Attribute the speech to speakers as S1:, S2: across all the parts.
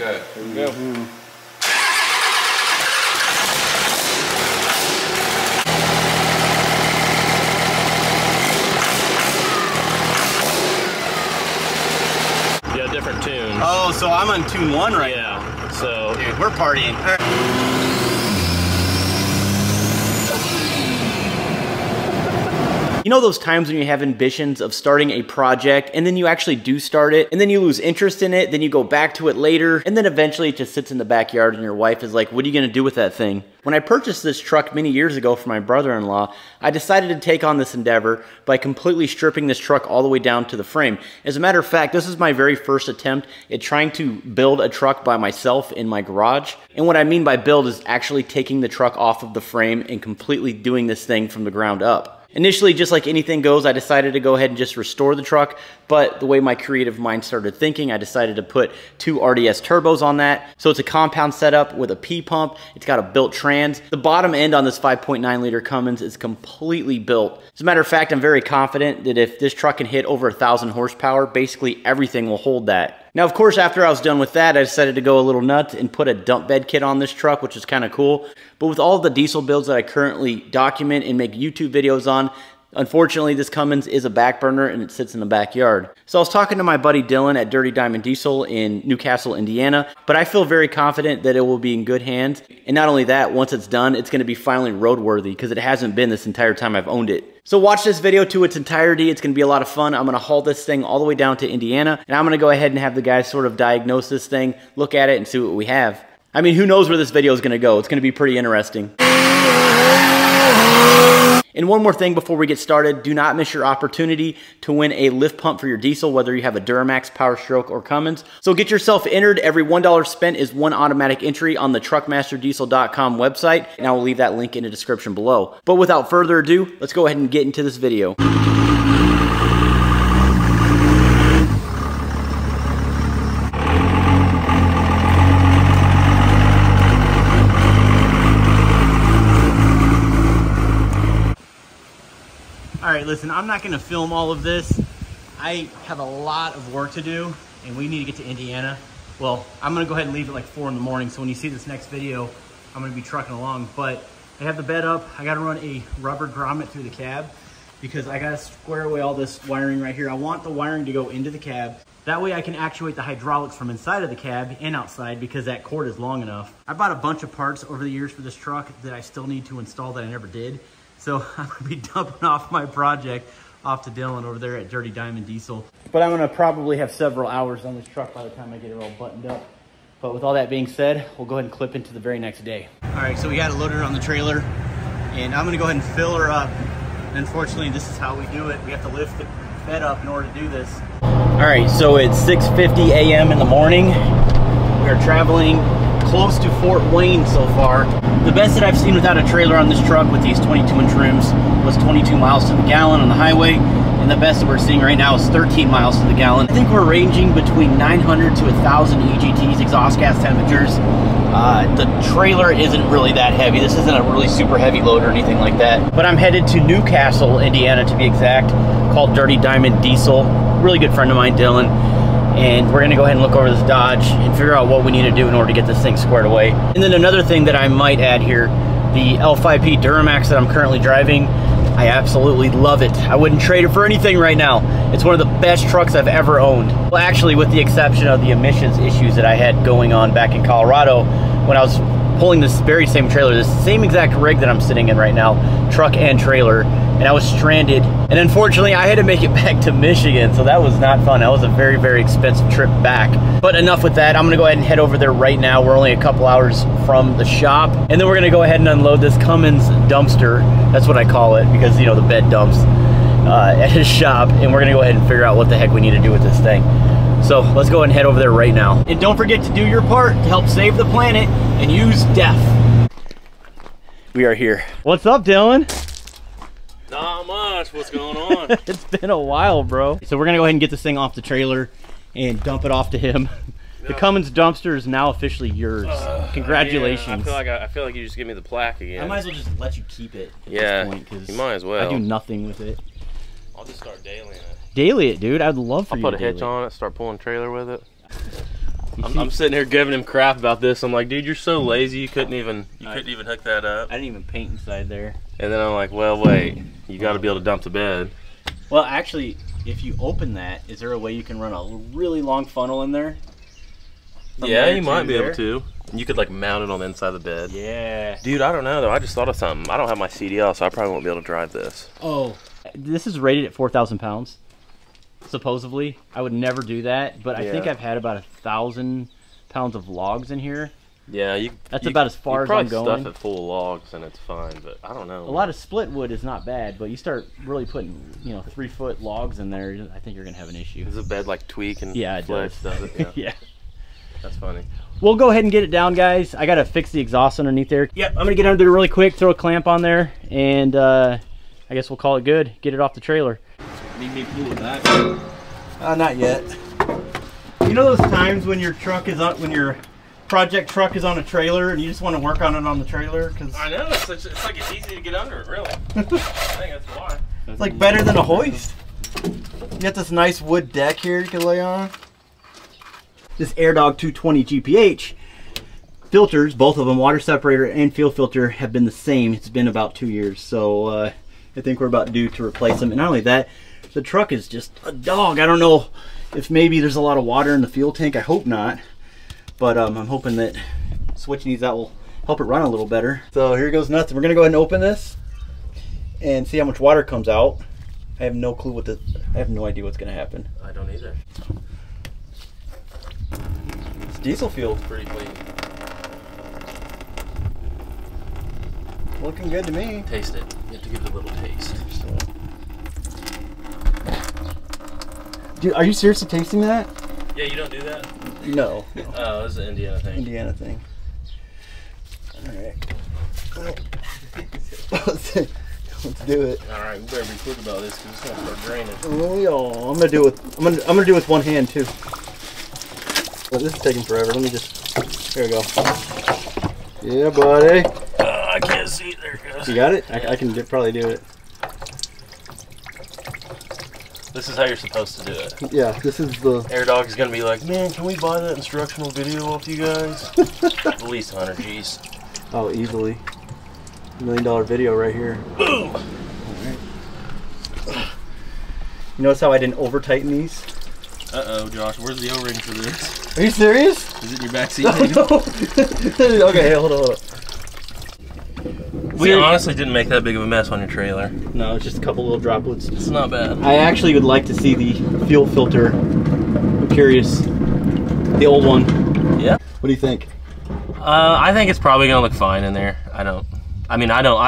S1: Okay, here we go.
S2: You have different tunes.
S3: Oh, so I'm on tune 1 right now.
S2: Yeah, so...
S3: Dude, we're partying. All right. You know those times when you have ambitions of starting a project and then you actually do start it and then you lose interest in it, then you go back to it later, and then eventually it just sits in the backyard and your wife is like, what are you gonna do with that thing? When I purchased this truck many years ago for my brother-in-law, I decided to take on this endeavor by completely stripping this truck all the way down to the frame. As a matter of fact, this is my very first attempt at trying to build a truck by myself in my garage. And what I mean by build is actually taking the truck off of the frame and completely doing this thing from the ground up. Initially, just like anything goes, I decided to go ahead and just restore the truck, but the way my creative mind started thinking, I decided to put 2 RDS turbos on that. So it's a compound setup with a P pump. It's got a built trans. The bottom end on this 5.9 liter Cummins is completely built. As a matter of fact, I'm very confident that if this truck can hit over 1,000 horsepower, basically everything will hold that. Now, of course, after I was done with that, I decided to go a little nuts and put a dump bed kit on this truck, which is kind of cool. But with all of the diesel builds that I currently document and make YouTube videos on, unfortunately, this Cummins is a back burner and it sits in the backyard. So I was talking to my buddy Dylan at Dirty Diamond Diesel in Newcastle, Indiana, but I feel very confident that it will be in good hands. And not only that, once it's done, it's gonna be finally roadworthy because it hasn't been this entire time I've owned it. So watch this video to its entirety. It's gonna be a lot of fun. I'm gonna haul this thing all the way down to Indiana, and I'm gonna go ahead and have the guys sort of diagnose this thing, look at it, and see what we have. I mean, who knows where this video is gonna go? It's gonna be pretty interesting. And one more thing before we get started, do not miss your opportunity to win a lift pump for your diesel, whether you have a Duramax, Power Stroke, or Cummins. So get yourself entered. Every $1 spent is 1 automatic entry on the truckmasterdiesel.com website, and I will leave that link in the description below. But without further ado, let's go ahead and get into this video. Alright, listen, I'm not going to film all of this. I have a lot of work to do, and we need to get to Indiana. Well, I'm going to go ahead and leave at like 4 in the morning, so when you see this next video, I'm going to be trucking along. But I have the bed up. I got to run a rubber grommet through the cab because I got to square away all this wiring right here. I want the wiring to go into the cab. That way I can actuate the hydraulics from inside of the cab and outside because that cord is long enough. I bought a bunch of parts over the years for this truck that I still need to install that I never did. So I'm gonna be dumping off my project off to Dylan over there at Dirty Diamond Diesel. But I'm gonna probably have several hours on this truck by the time I get it all buttoned up. But with all that being said, we'll go ahead and clip into the very next day. All right, so we got it loaded on the trailer, and I'm gonna go ahead and fill her up. Unfortunately, this is how we do it. We have to lift the bed up in order to do this. All right, so it's 6:50 a.m. in the morning. We are traveling close to Fort Wayne so far. The best that I've seen without a trailer on this truck with these 22-inch rims was 22 miles to the gallon on the highway, and the best that we're seeing right now is 13 miles to the gallon. I think we're ranging between 900 to 1,000 EGTs, exhaust gas temperatures. The trailer isn't really that heavy. This isn't a really super heavy load or anything like that. But I'm headed to Newcastle, Indiana to be exact, called Dirty Diamond Diesel. Really good friend of mine, Dylan. And we're gonna go ahead and look over this Dodge and figure out what we need to do in order to get this thing squared away. And then another thing that I might add here, the L5P Duramax that I'm currently driving, I absolutely love it. I wouldn't trade it for anything right now. It's one of the best trucks I've ever owned. Well, actually, with the exception of the emissions issues that I had going on back in Colorado when I was pulling this very same trailer, this same exact rig that I'm sitting in right now, truck and trailer, and I was stranded. And unfortunately, I had to make it back to Michigan, so that was not fun. That was a very, very expensive trip back. But enough with that. I'm gonna go ahead and head over there right now. We're only a couple hours from the shop, and then we're gonna go ahead and unload this Cummins dumpster. That's what I call it, because you know the bed dumps at his shop, and we're gonna go ahead and figure out what the heck we need to do with this thing. So let's go ahead and head over there right now. And don't forget to do your part to help save the planet and use DEF. We are here. What's up, Dylan?
S2: Not much. What's going on?
S3: It's been a while, bro. So we're gonna go ahead and get this thing off the trailer and dump it off to him. The Cummins dumpster is now officially yours. Congratulations.
S2: Yeah, I feel like you just give me the plaque again.
S3: I might as well just let you keep it at this point, because
S2: you might as well.
S3: I do nothing with it.
S2: I'll just start dailying it.
S3: Daily it, dude. I'd love for you to
S2: put a hitch on it, start pulling trailer with it. I'm sitting here giving him crap about this. I'm like, dude, you're so lazy. You couldn't even hook that up.
S3: I didn't even paint inside there.
S2: And then I'm like, well, wait. You got to be able to dump the bed.
S3: Well, actually, if you open that, is there a way you can run a really long funnel in there?
S2: Yeah, you might be able to. You could like mount it on the inside of the bed.
S3: Yeah.
S2: Dude, I don't know though. I just thought of something. I don't have my CDL, so I probably won't be able to drive this.
S3: Oh. This is rated at 4,000 pounds. Supposedly. I would never do that, but I think I've had about 1,000 pounds of logs in here.
S2: Yeah,
S3: that's about as far as I'm going.
S2: Probably stuff it full of logs and it's fine, but I don't know.
S3: A lot of split wood is not bad, but you start really putting, 3-foot logs in there, I think you're gonna have an issue.
S2: Does the bed like tweak and
S3: it
S2: flex, does it? Yeah.
S3: Yeah.
S2: That's funny.
S3: We'll go ahead and get it down, guys. I gotta fix the exhaust underneath there. Yep, I'm gonna get under there really quick, throw a clamp on there, and I guess we'll call it good. Get it off the trailer.
S2: Need me to pull it back?
S3: Not yet. You know those times when your truck is on, when your project truck is on a trailer and you just want to work on it on the trailer? Cause
S2: I know, it's like it's easy to get under it, really. I think that's why.
S3: It's like better than a hoist. You got this nice wood deck here you can lay on. This AirDog 220 GPH filters, both of them, water separator and fuel filter, have been the same. It's been about 2 years, so I think we're about due to replace them. And not only that, the truck is just a dog. I don't know if maybe there's a lot of water in the fuel tank. I hope not, but I'm hoping that switching these out will help it run a little better. So here goes nothing. We're gonna go ahead and open this and see how much water comes out. I have no clue I have no idea what's gonna happen.
S2: I don't either.
S3: It's diesel fuel.
S2: Pretty clean.
S3: Looking good to me.
S2: Taste it. You have to give it a little taste.
S3: Dude, are you seriously tasting that?
S2: Yeah, you don't do that?
S3: No.
S2: Oh, this is an Indiana thing.
S3: Indiana thing. Alright. Let's do it.
S2: Alright, we better be quick about this because it's gonna start draining.
S3: Oh, I'm gonna do it with one hand too. Well, this is taking forever. Let me just, here we go. Yeah, buddy.
S2: I can't see it. There it goes.
S3: You got it? Yeah. I can probably do it.
S2: This is how you're supposed to do it.
S3: Yeah, this is the...
S2: AirDog is going to be like, man, can we buy that instructional video off you guys? At least 100 G's.
S3: Oh, easily. $1 million video right here.
S2: Boom!
S3: Alright. You notice how I didn't over-tighten these?
S2: Uh-oh, Josh, where's the O-ring for this?
S3: Are you serious?
S2: Is it in your back seat?
S3: No. Okay, hold on.
S2: We honestly didn't make that big of a mess on your trailer.
S3: No, it's just a couple little droplets.
S2: It's not bad.
S3: I actually would like to see the fuel filter. I'm curious. The old one.
S2: Yeah?
S3: What do you think?
S2: I think it's probably going to look fine in there. I'll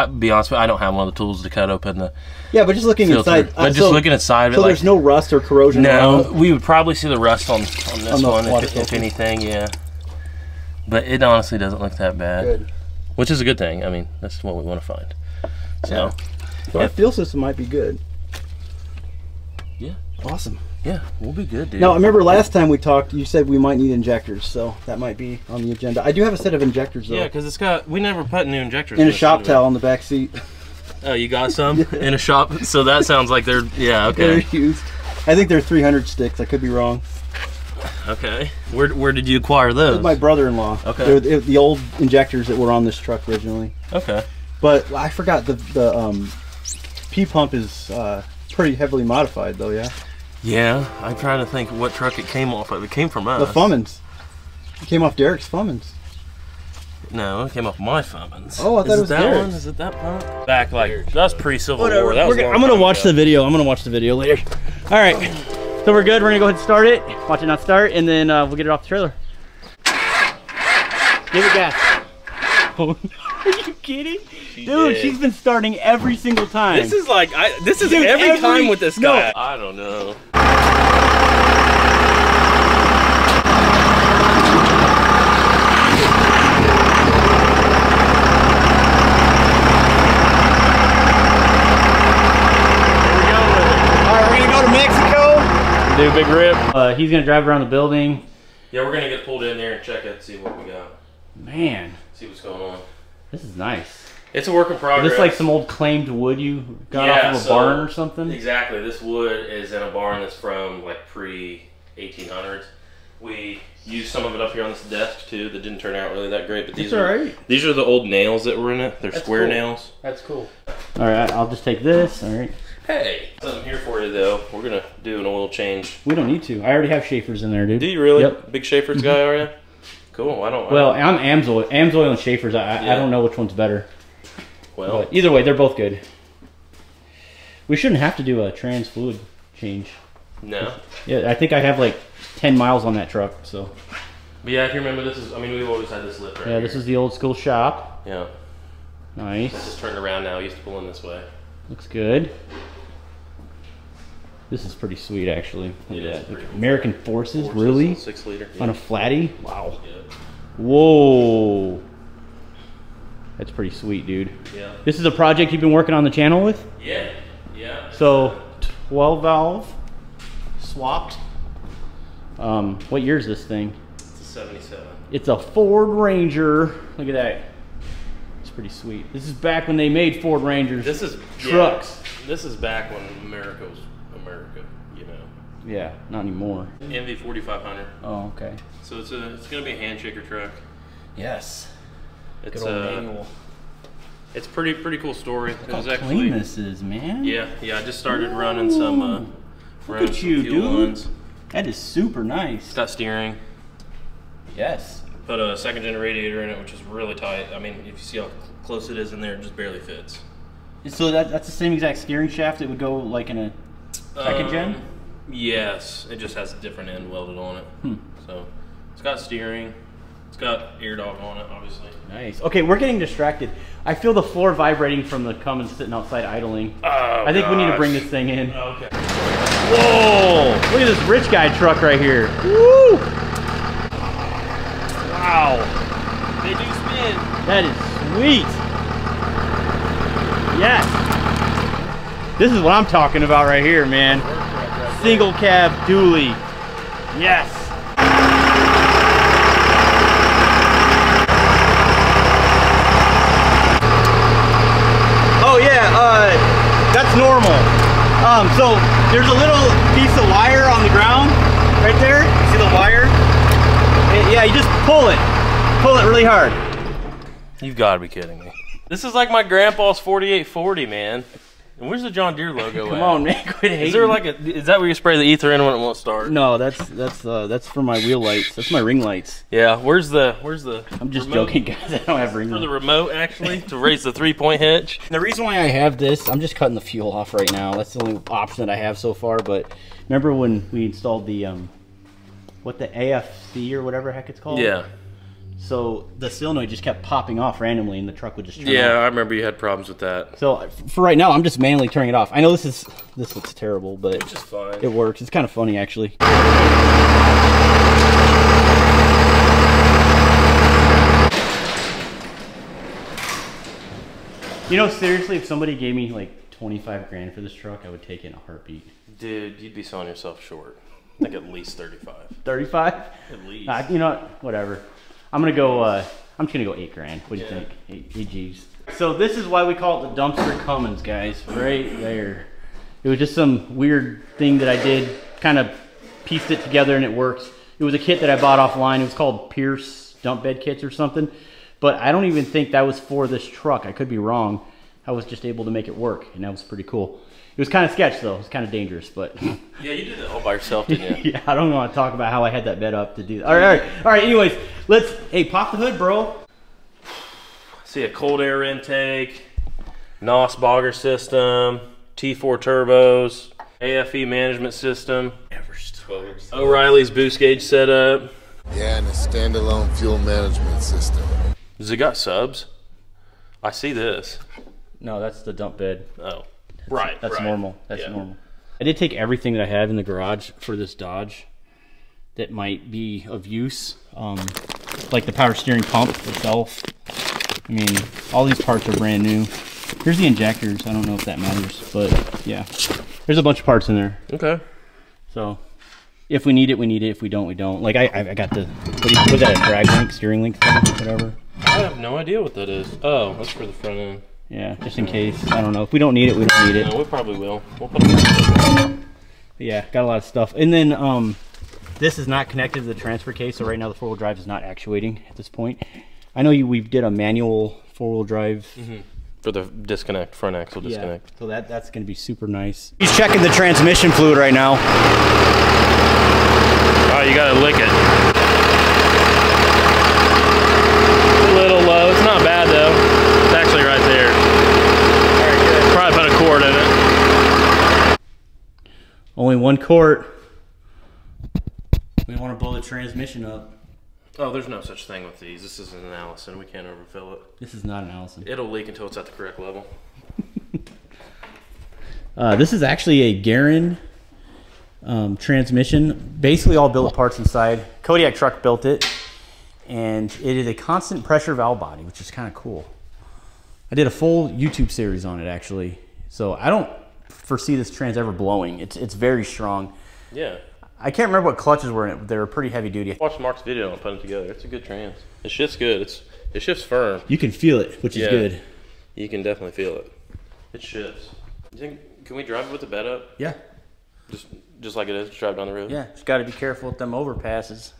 S2: be honest with you, I don't have one of the tools to cut open the
S3: Yeah, but just looking
S2: filter.
S3: inside.
S2: But just looking inside of it.
S3: So there's no rust or corrosion
S2: No,
S3: around?
S2: we would probably see the rust on this one, if anything, yeah. But it honestly doesn't look that bad.
S3: Good.
S2: Which is a good thing. I mean, that's what we want to find. So,
S3: yeah. Our fuel system might be good.
S2: Yeah.
S3: Awesome.
S2: Yeah, we'll be good, dude.
S3: Now, I remember last time we talked, you said we might need injectors, so that might be on the agenda. I do have a set of injectors, though.
S2: Yeah, because we never put new injectors
S3: in a shop towel on the back seat.
S2: Oh, you got some in a shop? So that sounds like they're, yeah, okay.
S3: They're used. I think they're 300 sticks. I could be wrong.
S2: Okay. Where did you acquire those?
S3: With my brother-in-law.
S2: Okay.
S3: They're the old injectors that were on this truck originally.
S2: Okay.
S3: But I forgot the P-pump is pretty heavily modified, though, yeah?
S2: Yeah. I'm trying to think what truck it came off of. It came from us.
S3: The Cummins. It came off Derek's Cummins.
S2: No, it came off my Cummins.
S3: Oh, I thought it was
S2: that
S3: Derek's.
S2: one? Is it that pump? Back like, that's pre-Civil War. That was
S3: I'm gonna watch the video. I'm gonna watch the video later. All right, so we're good. We're gonna go ahead and start it. Watch it not start, and then we'll get it off the trailer. Give it gas. Oh, are you kidding? Dude, she's been starting every single time.
S2: This is like, this is
S3: Dude,
S2: every time with this guy.
S3: No.
S2: I don't know. Do a big rip.
S3: He's gonna drive around the building.
S2: Yeah, we're gonna get pulled in there and check it, see what we got.
S3: Man,
S2: see what's going on.
S3: This is nice.
S2: It's a work in progress.
S3: Is this like some old claimed wood you got off of a barn or something?
S2: Exactly. This wood is in a barn that's from like pre-1800s. We used some of it up here on this desk too. That didn't turn out really that great, but these
S3: all
S2: are
S3: right.
S2: These are the old nails that were in it. They're
S3: That's
S2: square
S3: cool.
S2: nails.
S3: That's cool. All right, I'll just take this. All right.
S2: Hey, something here for you though. We're gonna do an oil change.
S3: We don't need to. I already have Schaefer's in there, dude.
S2: Do you really?
S3: Yep.
S2: Big Schaefer's guy, are you? Cool.
S3: Well, I'm Amsoil. Amsoil and Schaefer's. I don't know which one's better.
S2: Well,
S3: But either way, they're both good. We shouldn't have to do a trans fluid change.
S2: no.
S3: Yeah, I think I have like 10 miles on that truck. So.
S2: But yeah, if you remember, this is. I mean, we've always had this lip right
S3: Yeah, this
S2: here.
S3: is the old school shop.
S2: Yeah.
S3: Nice.
S2: This is turned around now. I used to pull in this way.
S3: Looks good. This is pretty sweet, actually. Look
S2: It
S3: at
S2: is
S3: that.
S2: pretty
S3: American Forces, really?
S2: 6 liter.
S3: On a flatty? Wow.
S2: Yeah.
S3: Whoa. That's pretty sweet, dude.
S2: Yeah.
S3: This is a project you've been working on the channel with?
S2: Yeah. Yeah.
S3: So, 12 valve, swapped. What year is this thing?
S2: It's a 77.
S3: It's a Ford Ranger. Look at that. It's pretty sweet. This is back when they made Ford Rangers.
S2: This is
S3: trucks.
S2: Yeah, this is back when America was America, you know.
S3: Yeah, not anymore.
S2: MV 4500.
S3: Oh, okay.
S2: So it's gonna be a handshaker truck.
S3: Yes.
S2: It's
S3: Good old manual.
S2: It's pretty cool story. It
S3: Look
S2: was
S3: how
S2: actually
S3: clean this is, man.
S2: yeah. I just started running some
S3: Look at you,
S2: fuel
S3: dude.
S2: lines.
S3: That is super nice.
S2: It's got steering.
S3: Yes.
S2: Put a 2nd-gen radiator in it, which is really tight. I mean, if you see how close it is in there, it just barely fits.
S3: So that's the same exact steering shaft that would go like in a 2nd gen?
S2: Yes, it just has a different end welded on it. So it's got steering. It's got air dog on it, obviously.
S3: Nice. Okay, we're getting distracted. I feel the floor vibrating from the Cummins sitting outside idling.
S2: Oh,
S3: I think we need to
S2: gosh.
S3: bring this thing in.
S2: Okay.
S3: Whoa! Look at this rich guy truck right here. Woo! Wow.
S2: They do spin.
S3: That is sweet. Yes. This is what I'm talking about right here, man. Single cab dually. Yes. Oh yeah, that's normal. So there's a little piece of wire on the ground right there. See the wire? Yeah, you just pull it really hard.
S2: You've got to be kidding me. This is like my grandpa's 4840, man. And where's the John Deere logo
S3: Come
S2: at?
S3: on, man, quit hating.
S2: Is there like is that where you spray the ether in when it won't start?
S3: No, that's for my wheel lights. That's my ring lights.
S2: Yeah, where's the
S3: I'm just
S2: remote?
S3: joking, guys. I don't have ring
S2: For
S3: lights.
S2: the remote, actually, to raise the 3-point hitch.
S3: The reason why I have this, I'm just cutting the fuel off right now. That's the only option that I have so far. But remember when we installed the what the AFC or whatever heck it's called?
S2: Yeah.
S3: So the solenoid just kept popping off randomly, and the truck would just turn
S2: Yeah,
S3: off.
S2: I remember you had problems with that.
S3: So for right now, I'm just manually turning it off. I know this looks terrible, but
S2: Which is fine.
S3: it works. It's kind of funny, actually. You know, seriously, if somebody gave me like 25 grand for this truck, I would take it in a heartbeat.
S2: Dude, you'd be selling yourself short. I think at least 35.
S3: 35?
S2: At least.
S3: You know what? Whatever. I'm gonna go. I'm just gonna go 8 grand. What do you think? 8 G's. So this is why we call it the dumpster Cummins, guys. Right there. It was just some weird thing that I did. Kind of pieced it together and it works. It was a kit that I bought offline. It was called Pierce dump bed kits or something. But I don't even think that was for this truck. I could be wrong. I was just able to make it work, and that was pretty cool. It was kind of sketch though. It was kind of dangerous, but
S2: Yeah, you did that all by yourself, didn't you?
S3: yeah, I don't want to talk about how I had that bed up to do that. All right. Anyways, hey, pop the hood, bro.
S2: See a cold air intake, NOS bogger system, T4 turbos, AFE management system, O'Reilly's boost gauge setup.
S1: Yeah, and a standalone fuel management system.
S2: Does it got subs? I see this.
S3: No, that's the dump bed.
S2: Oh, right.
S3: That's
S2: right.
S3: normal. That's
S2: Yeah.
S3: normal. I did take everything that I have in the garage for this Dodge that might be of use, like the power steering pump itself. I mean, all these parts are brand new. Here's the injectors. I don't know if that matters, but yeah, there's a bunch of parts in there.
S2: Okay.
S3: So if we need it, we need it. If we don't, we don't. Like I got the was that a drag link, steering link thing, whatever.
S2: I have no idea what that is. Oh, that's for the front end.
S3: Yeah, just in case. I don't know. If we don't need it, we don't need it.
S2: No, we probably will. We'll put it
S3: But yeah, got a lot of stuff. And then This is not connected to the transfer case, so right now the four-wheel drive is not actuating at this point. I know we did a manual four-wheel drive.
S2: For the disconnect, front axle disconnect.
S3: So that's going to be super nice. He's checking the transmission fluid right now.
S2: Oh, you got to lick it. A little low. It's not bad, though. It's actually right there.
S3: All right, good.
S2: Probably put a quart in it.
S3: Only 1 quart. We want to blow the transmission up.
S2: Oh, there's no such thing with these. This isn't an Allison. We can't overfill it.
S3: This is not an Allison.
S2: It'll leak until it's at the correct level.
S3: This is actually a Garin transmission. Basically all billet parts inside. Kodiak truck built it. And it is a constant pressure valve body, which is kind of cool. I did a full YouTube series on it, actually. So I don't foresee this trans ever blowing. It's very strong.
S2: Yeah.
S3: I can't remember what clutches were in it, but they were pretty heavy duty.
S2: Watch Mark's video and put it together. It's a good trans. It shifts good. It shifts firm.
S3: You can feel it, which is good.
S2: You can definitely feel it. It shifts. You think, can we drive it with the bed up?
S3: Yeah.
S2: Just like it is, drive down the road?
S3: Yeah, just got to be careful with them overpasses.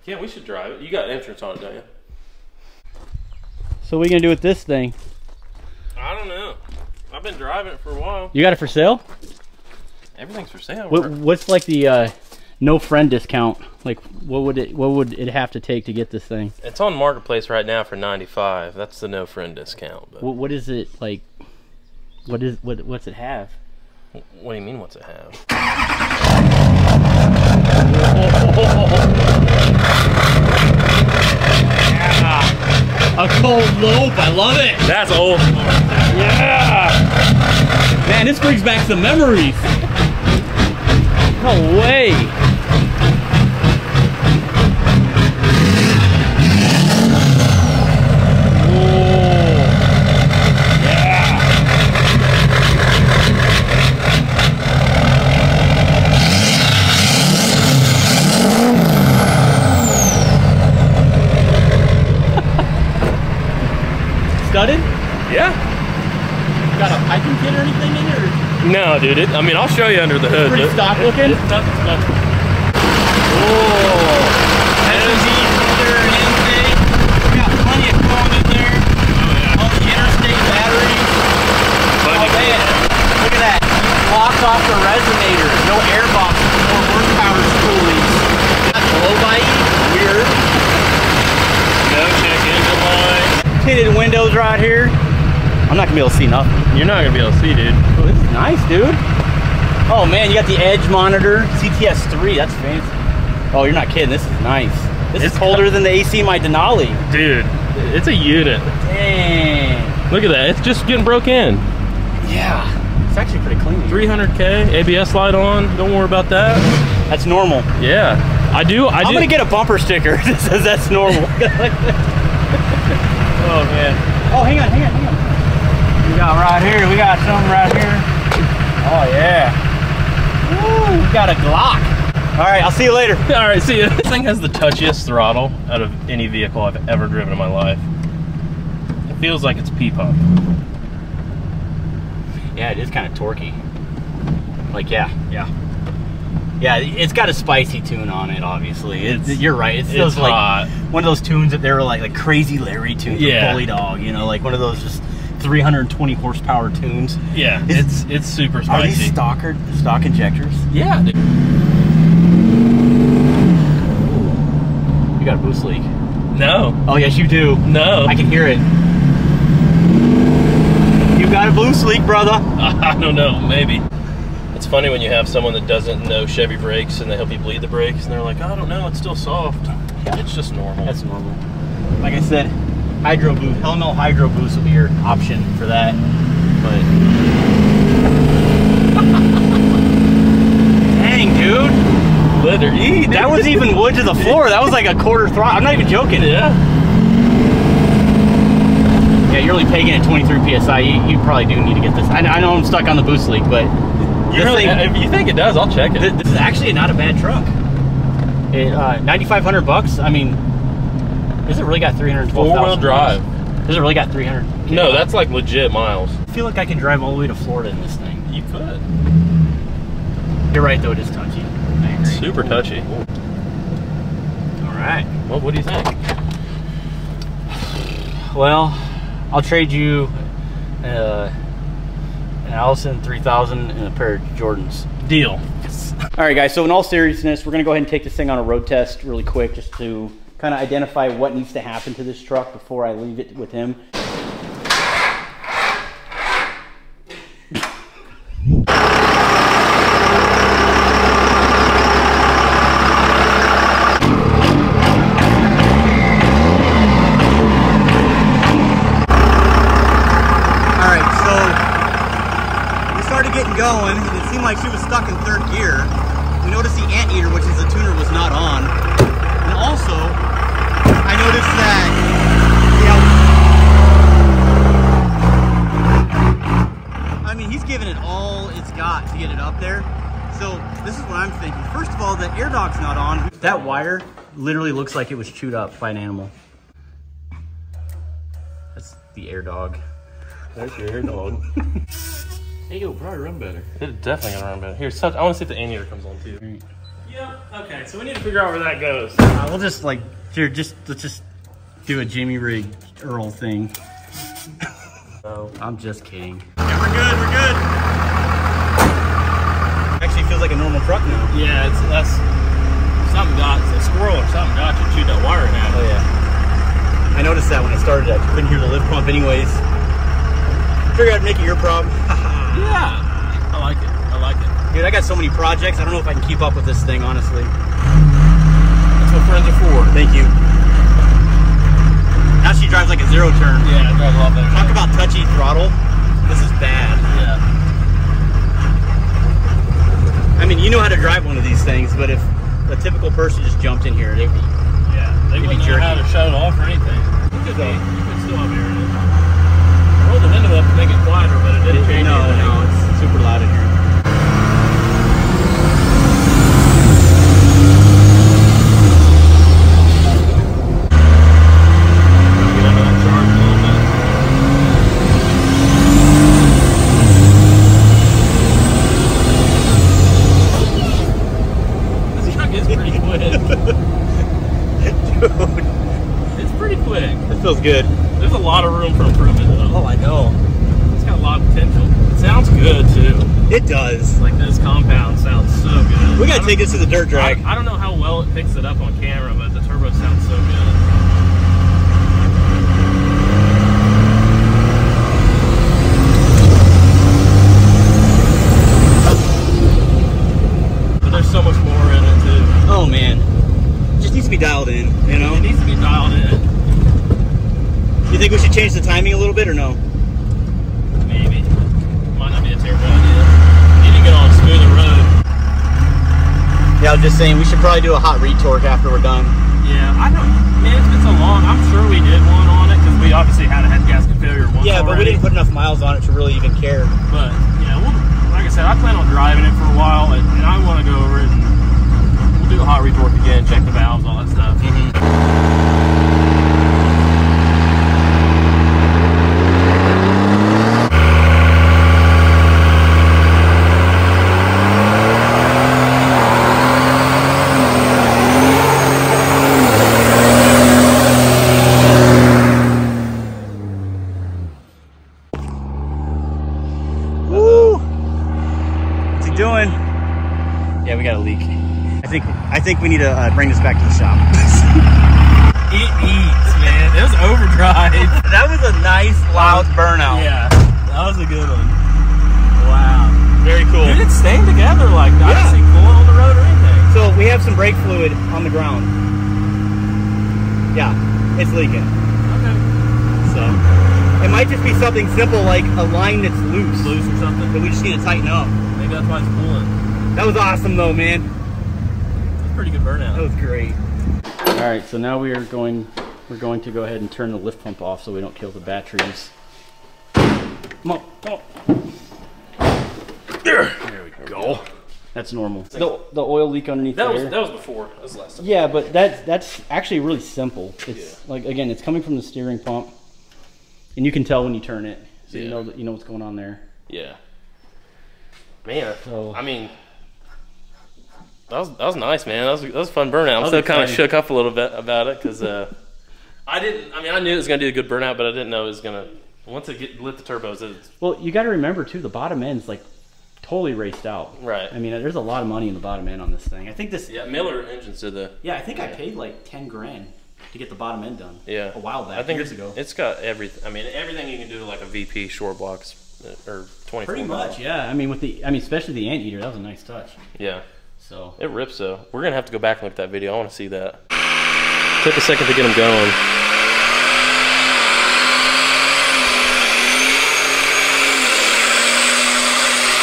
S2: Yeah, we should drive it. You got entrance on it, don't you?
S3: So what are you going to do with this thing?
S2: I don't know. I've been driving it for a while.
S3: You got it for sale?
S2: Everything's for sale.
S3: What's like the no friend discount? Like what would it have to take to get this thing?
S2: It's on Marketplace right now for $95. That's the no friend discount. But
S3: what is it like? What's it have?
S2: What do you mean? What's it have?
S3: Yeah. A cold lope. I love it.
S2: That's old.
S3: Yeah. Man, this brings back some memories. No way. Studded?
S2: Yeah.
S3: Got a piping kit or anything in it? Or?
S2: No, dude. I mean, I'll show you under the hood.
S3: Pretty stock looking.
S2: It's nothing special.
S3: Oh. SMG filter and intake. We got plenty of cone in there. All the interstate batteries. Oh man, look at that. Locked off the resonator. No air box. 4 horsepower spoolies. Got blow by weird.
S2: No check engine light.
S3: Tinted windows right here. I'm not gonna be able to see nothing.
S2: You're not gonna be able to see, dude.
S3: Oh, this is nice, dude. Oh man, you got the edge monitor, CTS 3. That's fancy. Oh, you're not kidding. This is nice. This is colder than the AC in my Denali.
S2: Dude, it's a unit.
S3: Dang.
S2: Look at that. It's just getting broke in.
S3: Yeah. It's actually pretty clean.
S2: 300K, ABS light on. Don't worry about that.
S3: That's normal.
S2: Yeah. I'm
S3: gonna get a bumper sticker that says that's normal. Oh man. Oh, hang on. We got right here. We got some right here. Oh yeah. Woo, we got a Glock. All right, I'll see you later.
S2: All right, see you. This thing has the touchiest throttle out of any vehicle I've ever driven in my life. It feels like it's pee-pump.
S3: Yeah, it is kind of torquey. Like, yeah, it's got a spicy tune on it, obviously. You're right. It's those,
S2: hot.
S3: Like one of those tunes that they were like Crazy Larry tunes, yeah. Bully Dog, you know, like one of those just 320 horsepower tunes.
S2: Yeah, it's super spicy.
S3: Are these stock injectors?
S2: Yeah.
S3: You got a boost leak?
S2: No.
S3: Oh yes, you do.
S2: No.
S3: I can hear it. You got a boost leak, brother.
S2: I don't know. Maybe. It's funny when you have someone that doesn't know Chevy brakes and they help you bleed the brakes and they're like, I don't know, it's still soft. Yeah. It's just normal. That's normal.
S3: Like I said, hydro boost, LML hydro boost will be your option for that. But dang, dude.
S2: Literally.
S3: That was even wood to the floor. That was like a quarter throttle. I'm not even joking.
S2: Yeah.
S3: Yeah, you're only pegging at 23 PSI. You probably do need to get this. I know I'm stuck on the boost leak, but
S2: if you think it does, I'll check it.
S3: This is actually not a bad truck. $9,500 bucks. I mean, has it really got 312,000?
S2: 4-wheel drive.
S3: Does it really got 300?
S2: No, that's like legit miles.
S3: I feel like I can drive all the way to Florida in this thing.
S2: You could.
S3: You're right, though. It is touchy. I agree.
S2: Super touchy.
S3: All right.
S2: Well, what do you think?
S3: Well, I'll trade you an Allison 3000 and a pair of Jordans.
S2: Deal.
S3: All right, guys, so in all seriousness, we're gonna go ahead and take this thing on a road test really quick just to kind of identify what needs to happen to this truck before I leave it with him. Going, and it seemed like she was stuck in third gear. We noticed the anteater, which is the tuner, was not on. And also, I noticed that I mean, he's giving it all it's got to get it up there. So this is what I'm thinking. First of all, the air dog's not on. That wire literally looks like it was chewed up by an animal. That's the air dog.
S2: There's your air dog.
S4: Hey, it'll probably run better.
S2: It's definitely gonna run better. Here, I want to see if the anteater comes on too. Yeah. Okay. So we need to figure out where that goes.
S3: We'll just like here. Let's just do a Jimmy Rig Earl thing.
S2: Oh.
S3: I'm just kidding. Yeah, we're good. We're good. Actually, feels like a normal truck now.
S4: Yeah, that's something got a squirrel or something got you chewed that wire in half.
S3: Oh yeah. I noticed that when I started. I couldn't hear the lift pump anyways. Figured I'd make it your problem.
S4: Yeah, I like it. I like it.
S3: Dude, I got so many projects. I don't know if I can keep up with this thing, honestly.
S4: That's what friends are for.
S3: Thank you. Now she drives like a zero turn.
S4: Yeah, it drives a lot better.
S3: Talk about touchy throttle. This is bad.
S4: Yeah.
S3: I mean, you know how to drive one of these things, but if a typical person just jumped in here, they'd be
S4: They wouldn't know how to shut it off or anything. You could still have air in it. I rolled the window up to make it quieter, but it didn't change anything.
S3: No, it's super loud in here.
S4: Get under that charge a little bit. This truck is pretty quick.
S3: Dude,
S4: It's pretty quick.
S3: this feels good.
S4: There's a lot of room for improvement though.
S3: Oh, I know.
S4: It's got a lot of potential. It sounds good too.
S3: It does.
S4: Like this compound sounds so good.
S3: We gotta take this to the dirt drag.
S4: I don't know how well it picks it up on camera, but the turbo sounds so good. But there's so much more in it too.
S3: Oh man, just needs to be dialed in. You know.
S4: It needs to be dialed in.
S3: You think we should change the timing a little bit or no?
S4: Maybe. Might not be a terrible idea. You need to get on a smoother road.
S3: Yeah, I was just saying we should probably do a hot retorque after we're done.
S4: Yeah, I don't. Man, it's been so long. I'm sure we did one on it because we obviously had a head gasket failure once.
S3: Yeah, but we didn't put enough miles on it to really even care.
S4: But yeah, like I said, I plan on driving it for a while, and I want to go over it. And we'll do a hot retorque again, check the valves, all that stuff.
S3: Doing? Yeah, we got a leak. I think we need to bring this back to the shop.
S4: It eats, man. It was overdrive.
S3: That was a nice loud burnout.
S4: Yeah, that was a good one. Wow.
S3: Very cool.
S4: Dude, it's staying together. Like, I didn't see pulling on the road or anything.
S3: So we have some brake fluid on the ground. Yeah, it's leaking.
S4: Okay.
S3: So it might just be something simple like a line that's loose.
S4: Loose or something.
S3: That we just need to tighten up.
S4: Maybe that's why it's pulling.
S3: That was awesome though, man.
S4: That's pretty good burnout.
S3: That was great. All right, so now we're going to go ahead and turn the lift pump off so we don't kill the batteries. Come on, come on. There we go. That's normal. The oil leak underneath
S4: that
S3: there.
S4: was before. That was last time.
S3: Yeah, but that's actually really simple. It's like, again, it's coming from the steering pump. And you can tell when you turn it, so you know what's going on there.
S2: Yeah. Man, so I mean, that was nice, man. That was a fun burnout. I'm still kind of shook up a little bit about it because I knew it was gonna do a good burnout, but I didn't know it was gonna. Once it lit the turbos,
S3: well, you got to remember too, the bottom end's like totally raced out.
S2: Right.
S3: I mean, there's a lot of money in the bottom end on this thing. I think this.
S2: Yeah, Miller Engines did the.
S3: Yeah, I think I paid like 10 grand to get the bottom end done.
S2: Yeah.
S3: A while back.
S2: I think
S3: years ago.
S2: It's got everything. I mean, everything you can do to like a VP short blocks or 24.
S3: Pretty much, yeah. I mean, especially the anteater, that was a nice touch.
S2: Yeah.
S3: So
S2: it rips though. We're gonna have to go back and look at that video. I want to see that. Took a second to get them going.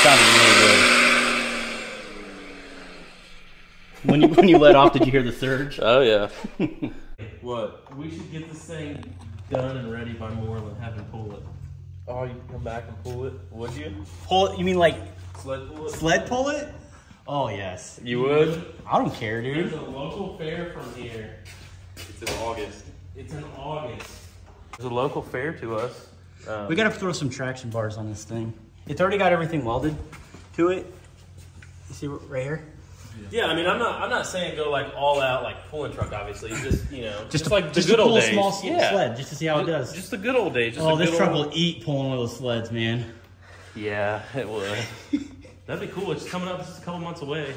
S2: Sounded really good. When you let off, did you hear the surge? Oh yeah. What? We should get this thing done and ready by morning and have him pull it. Oh, you come back and pull it? Would you?
S3: Pull it? You mean like
S2: sled pull it?
S3: Sled pull it? Oh yes.
S2: You would?
S3: I don't care, dude.
S2: There's a local fair from here. It's in August. It's in August. There's a local fair to us.
S3: We gotta throw some traction bars on this thing. It's already got everything welded to it. You see right here?
S2: Yeah, I mean, I'm not saying go like all out like pulling truck. Obviously, just just like the
S3: just
S2: good old days.
S3: Small sled, just to see how it does.
S2: Just the good old days. Just
S3: this truck will eat pulling one of those sleds, man.
S2: Yeah, it would. That'd be cool. It's coming up. This is a couple months away.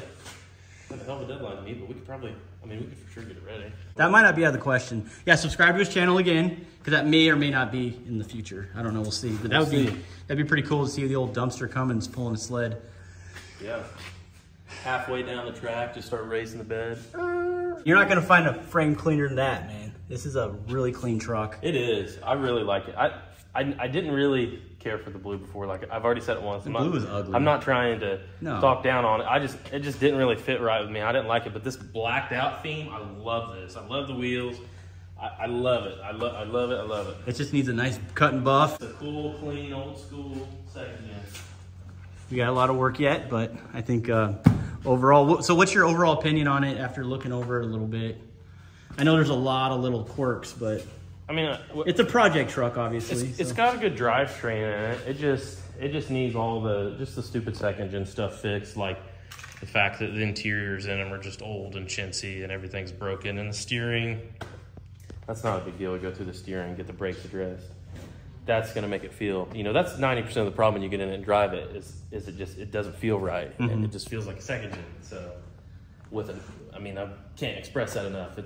S2: That's a hell of a deadline to me, but we could probably. I mean, we could for sure get it ready.
S3: That might not be out of the question. Yeah, subscribe to his channel again, because that may or may not be in the future. I don't know. We'll see. But that'd be pretty cool to see the old dumpster Cummins pulling a sled.
S2: Yeah. Halfway down the track, just start raising the bed.
S3: You're not gonna find a frame cleaner than that, man. This is a really clean truck.
S2: It is. I really like it. I didn't really care for the blue before. Like I've already said it once.
S3: The blue is ugly.
S2: I'm not trying to talk down on it. It just didn't really fit right with me. I didn't like it. But this blacked out theme, I love this. I love the wheels. I love it. I love it. I love it.
S3: It just needs a nice cut and buff.
S2: It's a cool, clean, old school second gen.
S3: We got a lot of work yet, but I think overall. So what's your overall opinion on it after looking over it a little bit? I know there's a lot of little quirks, but
S2: I mean,
S3: it's a project truck, obviously.
S2: It's got a good drivetrain in it. It just needs all the stupid second engine stuff fixed, like the fact that the interiors in them are just old and chintzy and everything's broken, and the steering. That's not a big deal to go through the steering and get the brakes addressed. That's going to make it feel, that's 90% of the problem when you get in it and drive it is it doesn't feel right. Mm-hmm. And it just feels like a second gen. So I can't express that enough.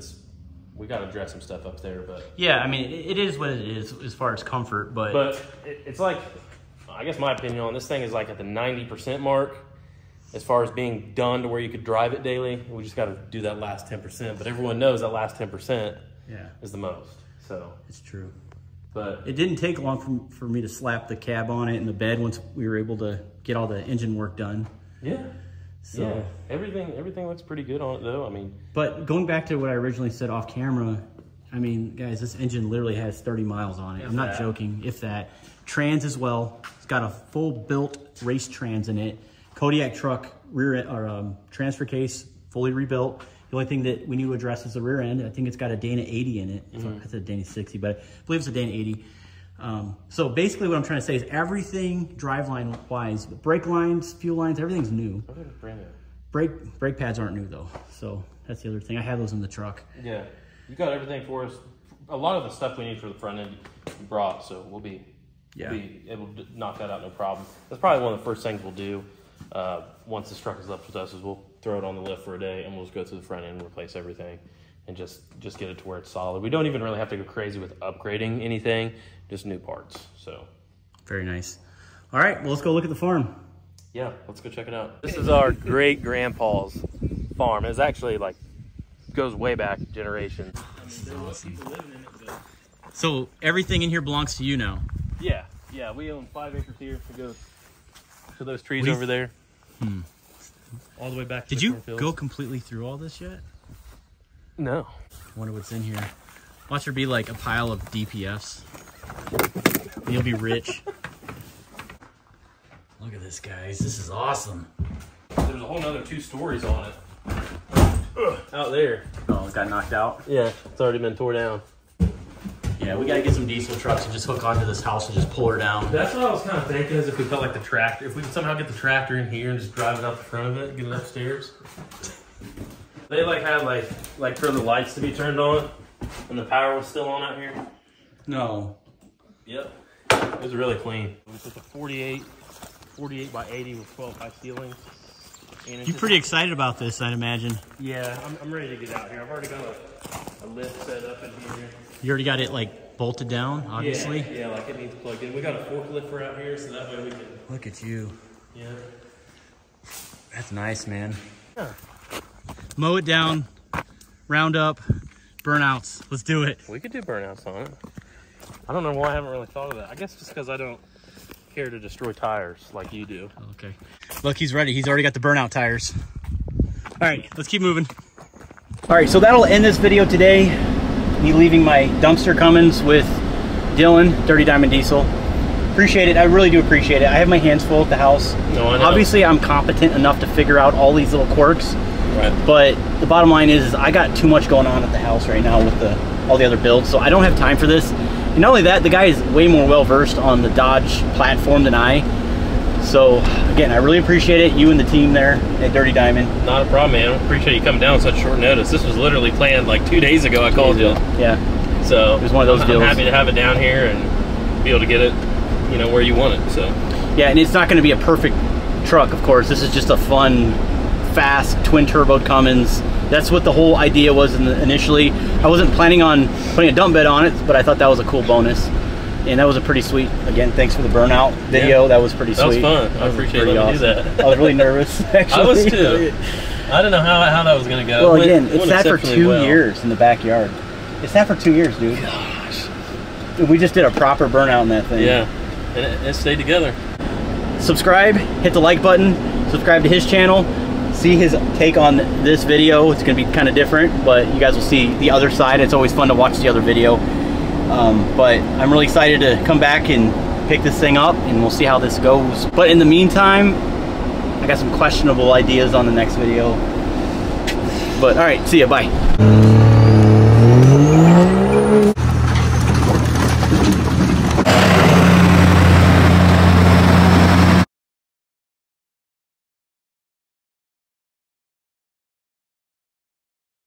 S2: We got to address some stuff up there, but
S3: yeah, I mean, it is what it is as far as comfort, but
S2: it's like, I guess my opinion on this thing is like at the 90% mark as far as being done to where you could drive it daily. We just got to do that last 10%, but everyone knows that last 10% is the most. So
S3: it's true.
S2: But
S3: it didn't take long for me to slap the cab on it and the bed once we were able to get all the engine work done.
S2: Yeah. So yeah. Everything looks pretty good on it though. I mean,
S3: but going back to what I originally said off camera, I mean, guys, this engine literally has 30 miles on it. I'm not joking, if that. Trans as well. It's got a full built race trans in it. Kodiak truck rear or transfer case, fully rebuilt. The only thing that we need to address is the rear end. I think it's got a Dana 80 in it. Mm-hmm. I said Dana 60, but I believe it's a Dana 80. So basically what I'm trying to say is everything driveline wise, the brake lines, fuel lines, everything's new.
S2: I think it's brand new.
S3: Brake pads aren't new though. So that's the other thing. I have those in the truck.
S2: Yeah. You got everything for us. A lot of the stuff we need for the front end you brought, so we'll be able to knock that out no problem. That's probably one of the first things we'll do once this truck is left with us is we'll throw it on the lift for a day and we'll just go through the front end and replace everything and just get it to where it's solid. We don't even really have to go crazy with upgrading anything, just new parts. So
S3: very nice. All right, well, let's go look at the farm.
S2: Yeah, let's go check it out. This is our great grandpa's farm. It's actually like goes way back generations.
S3: Awesome. So everything in here belongs to you now?
S2: Yeah, we own 5 acres here. We go to those trees over there. All the way back to
S3: Did you go completely through all this yet?
S2: No.
S3: Wonder what's in here. Watch there be like a pile of DPFs. And you'll be rich. Look at this, guys. This is awesome.
S2: There's a whole nother 2 stories on it. Out there.
S3: Oh, it got knocked out?
S2: Yeah, it's already been tore down.
S3: Yeah, we gotta get some diesel trucks and just hook onto this house and just pull her down.
S2: That's what I was kind of thinking, is if we felt like the tractor, if we could somehow get the tractor in here and just drive it out the front of it, get it upstairs. They like had like for the lights to be turned on, and the power was still on out here.
S3: No.
S2: Yep. It was really clean. It's like a 48 by 80 with 12 high ceilings.
S3: You're pretty excited about this, I'd imagine.
S2: Yeah, I'm ready to get out here. I've already got a lift set up in here.
S3: You already got it like bolted down, obviously?
S2: Yeah, like it needs plugged in. We got a forklift for out here, so that way we can...
S3: Look at you.
S2: Yeah.
S3: That's nice, man. Yeah. Mow it down, round up, burnouts. Let's do it.
S2: We could do burnouts on it. I don't know why I haven't really thought of that. I guess just because I don't care to destroy tires like you do.
S3: Okay. Look, he's ready. He's already got the burnout tires. All right, let's keep moving. All right, so that'll end this video today. Me leaving my dumpster Cummins with Dylan, Dirty Diamond Diesel. Appreciate it. I really do appreciate it. I have my hands full at the house.
S2: No, I know.
S3: Obviously, I'm competent enough to figure out all these little quirks.
S2: Right.
S3: But the bottom line is I got too much going on at the house right now with all the other builds, so I don't have time for this. And not only that, the guy is way more well-versed on the Dodge platform than I. So, again, I really appreciate it. You and the team there at Dirty Diamond.
S2: Not a problem, man. I appreciate you coming down on such short notice. This was literally planned like 2 days ago. I called you.
S3: Yeah.
S2: So
S3: it was one of those deals.
S2: I'm happy to have it down here and be able to get it, you know, where you want it. So.
S3: Yeah, and it's not going to be a perfect truck, of course. This is just a fun, fast, twin-turbo Cummins. That's what the whole idea was initially. I wasn't planning on putting a dump bed on it, but I thought that was a cool bonus. And that was a pretty sweet, again, thanks for the burnout video. Yeah. That was pretty sweet.
S2: That was fun. I appreciate letting you do that.
S3: I was really nervous, actually.
S2: I was too. I didn't know how that was going to go.
S3: Well, again, it sat for 2 years in the backyard. It sat for 2 years, dude.
S2: Gosh.
S3: We just did a proper burnout in that thing.
S2: Yeah, and it stayed together.
S3: Subscribe, hit the like button, subscribe to his channel. See his take on this video. It's going to be kind of different, but you guys will see the other side. It's always fun to watch the other video. But I'm really excited to come back and pick this thing up, and we'll see how this goes. But in the meantime, I got some questionable ideas on the next video. But all right, see ya, bye.